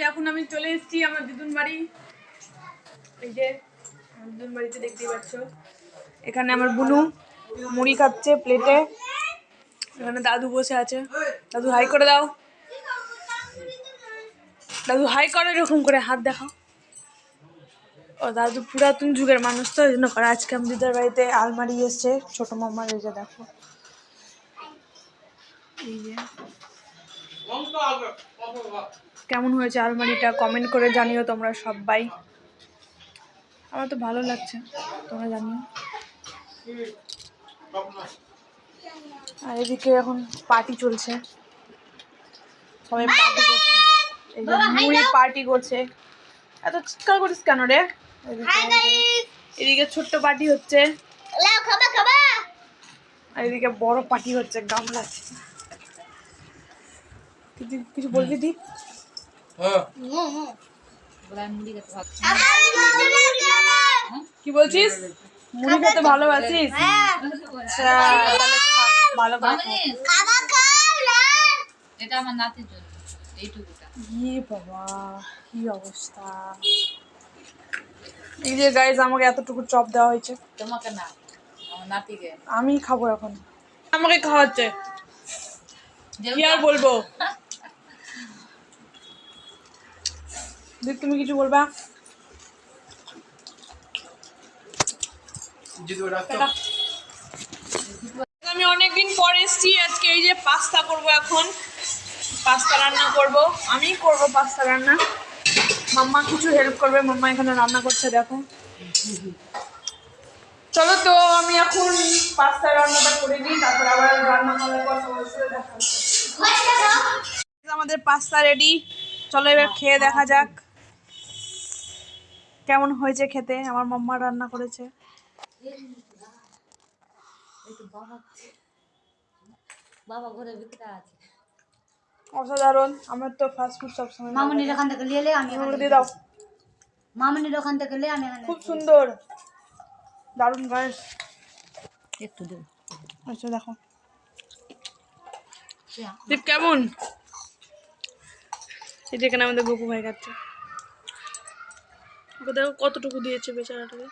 এখন আমি চলে এসেছি আমার দিদুন বাড়ি। এই যে আমার দিদুন বাড়িতে দেখতেই পাচ্ছ, এখানে আমার বুনু মুড়ি খাচ্ছে প্লেটে, এখানে দাদু বসে আছে। দাদু হাই করে দাও, দাদু হাই করো এরকম করে, হাত দেখাও। ও দাদু পুরাতন যুগের মানুষ তো, এই জন্য করে। আজকে আমি দিদার বাড়িতে আলমারি এসছে ছোট মামার, এই যে দেখো, এই যে কেমন হয়েছে আলমারিটা কমেন্ট করে জানিও তোমরা সবাই। আমার তো ভালো লাগছে, তোমরা জানিও। আর এদিকে এখন পার্টি চলছে, সবাই পার্টি করছে, এই যে মুড়ি পার্টি করছে। এত চিৎকার করিস কেন রে? এদিকে ছোট্ট পার্টি হচ্ছে, আর এদিকে বড় পার্টি হচ্ছে গামলা। কিছু বলবি দি? কি বলছিস? মুড়ি খেতে ভালোবাসিস? আচ্ছা তাহলে ভালো এটা আমার নাতির জন্য এইটুকুটা। বাবা কি অবস্থা! এই যে গাইস আমাকে এতটুকু চপ দেওয়া হয়েছে। তোমাকে না, আমার নাতিকে। আমি খাবো এখন, আমাকে খাওয়াচ্ছে, কি আর বলবো। তুমি কিছু বলবা? আমি অনেকদিন পর এসেছি আজকে, এই যে পাস্তা করবো এখন, পাস্তা রান্না করব, আমি করব পাস্তা রান্না, মাম্মা কিছু হেল্প করবে, মাম্মা এখানে রান্না করছে দেখো। চলো তো আমি এখন পাস্তা রান্নাটা করে নিই, তারপর আবার রান্না করার পর তোমাদের সাথে দেখা হচ্ছে। আমাদের পাস্তা রেডি, চলো এবার খেয়ে দেখা যাক কেমন হয়েছে খেতে। আমার মাম্মা রান্না করেছে। বাবা ঘরে ভিতরে আছে। অসাধারণ, আমার তো ফাস্ট ফুড সবসময়। মামুনির ওখান থেকে নিয়ে আমি দিয়ে দাও, মামুনির ওখান থেকে নিয়ে আমি খুব সুন্দর, দারুণ গাইস। একটু দেব। আচ্ছা দেখো দীপ কেমন, এই যেখানে আমাদের গপু ভাই খাচ্ছে, ওকে দেখো কতটুকু দিয়েছে বেচারাটাকে।